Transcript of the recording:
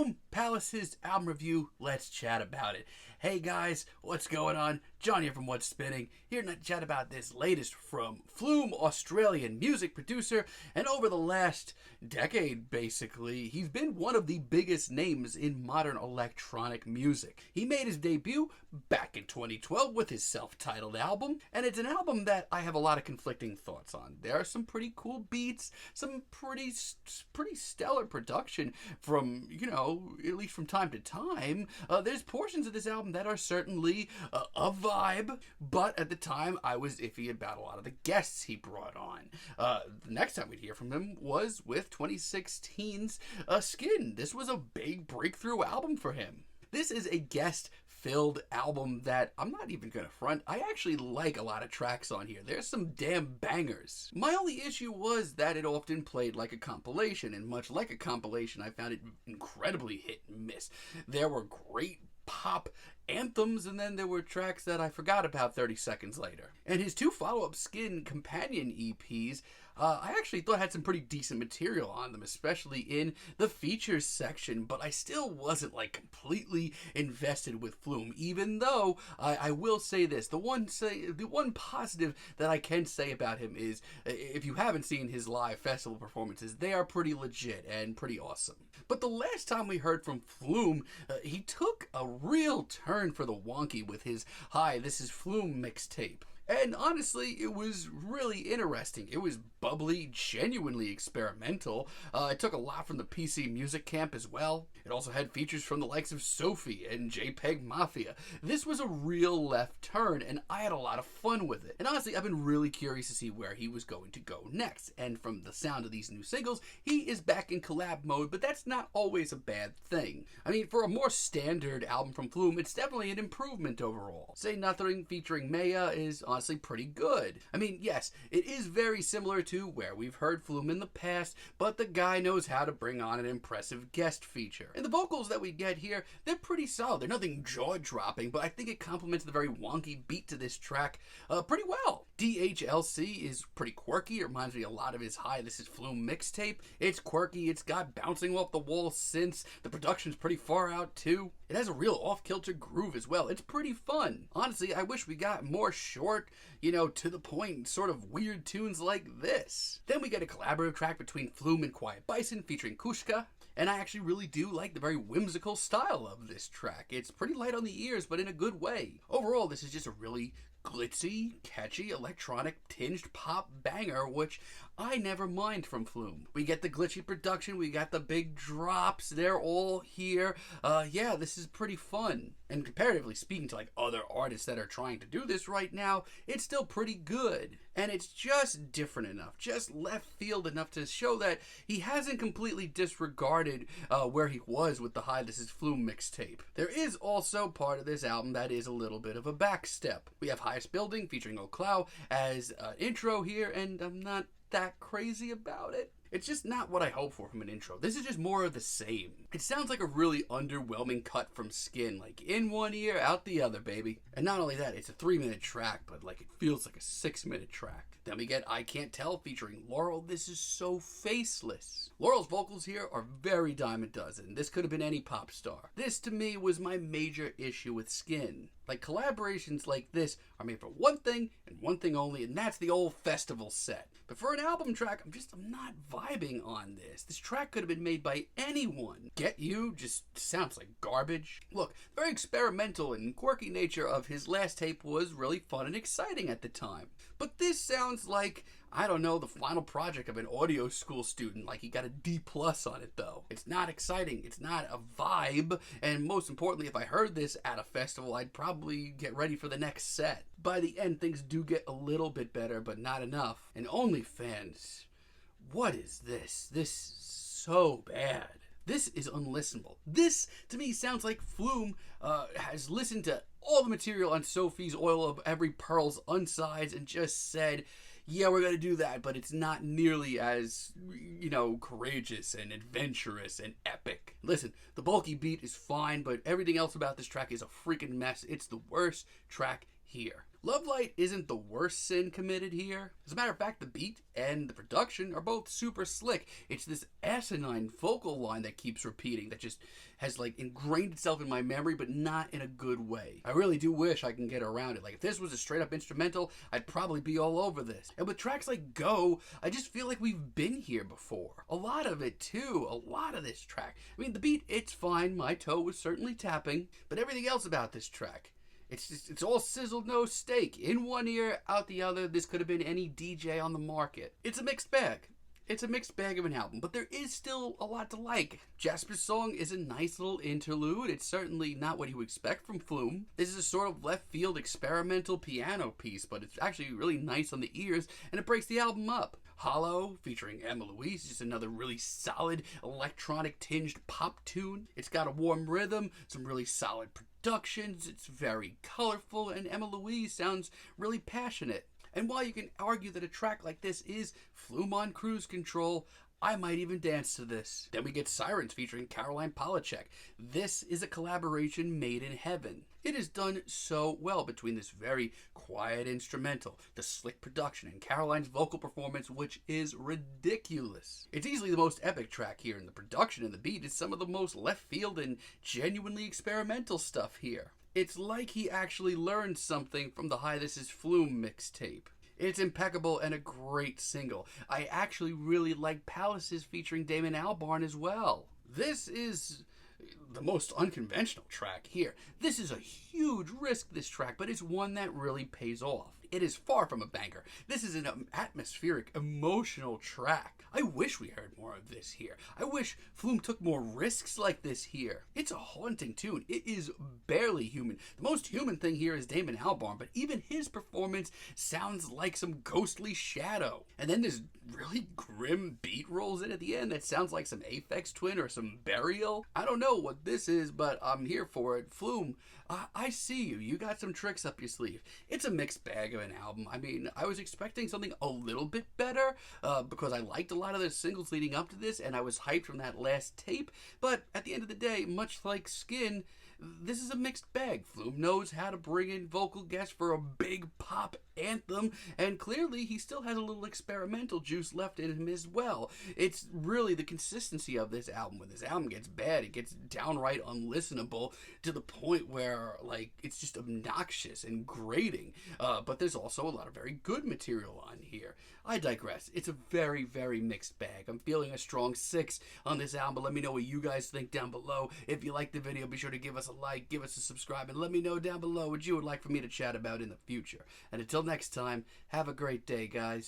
Flume Palace's album review. Let's chat about it. Hey guys, what's going on? John here from What's Spinning, here to chat about this latest from Flume, Australian music producer, and over the last decade, basically, he's been one of the biggest names in modern electronic music. He made his debut back in 2012 with his self-titled album, and it's an album that I have a lot of conflicting thoughts on. There are some pretty cool beats, some pretty stellar production from, at least from time to time. There's portions of this album that are certainly a vibe, but at the time I was iffy about a lot of the guests he brought on. The next time we'd hear from him was with 2016's Skin. This was a big breakthrough album for him. This is a guest-filled album that I'm not even going to front. I actually like a lot of tracks on here. There's some damn bangers. My only issue was that it often played like a compilation, and much like a compilation, I found it incredibly hit and miss. There were great pop anthems, and then there were tracks that I forgot about 30 seconds later. And his two follow-up Skin companion EPs, I actually thought had some pretty decent material on them, especially in the features section, but I still wasn't like completely invested with Flume, even though I will say this, the one positive that I can say about him is, if you haven't seen his live festival performances, they are pretty legit and pretty awesome. But the last time we heard from Flume, he took a real turn for the wonky with his Hi, This Is Flume mixtape. And honestly, it was really interesting. It was bubbly, genuinely experimental. It took a lot from the PC music camp as well. It also had features from the likes of Sophie and JPEG Mafia. This was a real left turn, and I had a lot of fun with it. And honestly, I've been really curious to see where he was going to go next. And from the sound of these new singles, he is back in collab mode, but that's not always a bad thing. I mean, for a more standard album from Flume, it's definitely an improvement overall. Say Nothing featuring Maya is honestly pretty good. I mean, yes, it is very similar to where we've heard Flume in the past, but the guy knows how to bring on an impressive guest feature. And the vocals that we get here, they're pretty solid. They're nothing jaw-dropping, but I think it complements the very wonky beat to this track pretty well. DHLC is pretty quirky. It reminds me a lot of his Hi, This Is Flume mixtape. It's quirky, it's got bouncing off the wall synths, the production's pretty far out too. It has a real off-kilter groove as well. It's pretty fun. Honestly, I wish we got more short, to the point, sort of weird tunes like this. Then we get a collaborative track between Flume and Quiet Bison featuring Kushka. And I actually really do like the very whimsical style of this track. It's pretty light on the ears, but in a good way. Overall, this is just a really glitzy, catchy, electronic tinged pop banger, which I never mind from Flume. We get the glitchy production, we got the big drops, they're all here. Yeah, this is pretty fun. And comparatively speaking to like other artists that are trying to do this right now, it's still pretty good. And it's just different enough, just left field enough to show that he hasn't completely disregarded where he was with the Hi, This Is Flume mixtape. There is also part of this album that is a little bit of a backstep. We have Highest Building featuring O'Cloud as an intro here, and I'm not that crazy about it. It's just not what I hope for from an intro. This is just more of the same. It sounds like a really underwhelming cut from Skin, like in one ear, out the other, baby. And not only that, it's a 3-minute track, but like it feels like a 6-minute track. Then we get I Can't Tell featuring Laurel. This is so faceless. Laurel's vocals here are very dime a dozen. This could have been any pop star. This to me was my major issue with Skin. Like, collaborations like this are made for one thing and one thing only, and that's the old festival set. But for an album track, I'm not vibing on this. This track could have been made by anyone. Get You just sounds like garbage. Look, the very experimental and quirky nature of his last tape was really fun and exciting at the time. But this sounds like, I don't know, the final project of an audio school student, like he got a D+ on it though. It's not exciting, it's not a vibe, and most importantly, if I heard this at a festival, I'd probably get ready for the next set. By the end, things do get a little bit better, but not enough. And OnlyFans, what is this? This is so bad. This is unlistenable. This, to me, sounds like Flume has listened to all the material on Sophie's Oil of Every Pearl's Unsides and just said, yeah, we're going to do that, but it's not nearly as, courageous and adventurous and epic. Listen, the bulky beat is fine, but everything else about this track is a freaking mess. It's the worst track here. Love Light isn't the worst sin committed here. As a matter of fact, the beat and the production are both super slick. It's this asinine vocal line that keeps repeating that just has like ingrained itself in my memory, but not in a good way. I really do wish I can get around it. Like if this was a straight up instrumental, I'd probably be all over this. And with tracks like Go, I just feel like we've been here before. A lot of it too, a lot of this track. I mean, the beat, it's fine. My toe was certainly tapping, but everything else about this track, it's all sizzled, no steak. In one ear, out the other. This could have been any DJ on the market. It's a mixed bag. It's a mixed bag of an album, but there is still a lot to like. Jasper's song is a nice little interlude. It's certainly not what you would expect from Flume. This is a sort of left field experimental piano piece, but it's actually really nice on the ears, and it breaks the album up. Hollow, featuring Emma Louise, just another really solid electronic tinged pop tune. It's got a warm rhythm, some really solid productions, it's very colorful, and Emma Louise sounds really passionate. And while you can argue that a track like this is Flume on cruise control, I might even dance to this. Then we get Sirens featuring Caroline Polachek. This is a collaboration made in heaven. It is done so well between this very quiet instrumental, the slick production, and Caroline's vocal performance, which is ridiculous. It's easily the most epic track here, and the production and the beat is some of the most left field and genuinely experimental stuff here. It's like he actually learned something from the Hi This Is Flume mixtape. It's impeccable and a great single. I actually really like Palaces featuring Damon Albarn as well. This is the most unconventional track here. This is a huge risk, this track, but it's one that really pays off. It is far from a banger. This is an atmospheric, emotional track. I wish we heard more of this here. I wish Flume took more risks like this here. It's a haunting tune. It is barely human. The most human thing here is Damon Albarn, but even his performance sounds like some ghostly shadow. And then this really grim beat rolls in at the end that sounds like some Aphex Twin or some Burial. I don't know what this is, but I'm here for it. Flume, I see you. You got some tricks up your sleeve. It's a mixed bag of an album. I mean, I was expecting something a little bit better because I liked a lot of the singles leading up to this, and I was hyped from that last tape. But at the end of the day, much like Skin, this is a mixed bag. Flume knows how to bring in vocal guests for a big pop anthem, and clearly he still has a little experimental juice left in him as well. It's really the consistency of this album. When this album gets bad, it gets downright unlistenable to the point where, like, it's just obnoxious and grating. But there's also a lot of very good material on here. I digress. It's a very, very mixed bag. I'm feeling a strong 6 on this album, but let me know what you guys think down below. If you liked the video, be sure to give us a like, give us a subscribe, and let me know down below what you would like for me to chat about in the future. And until next time, have a great day, guys.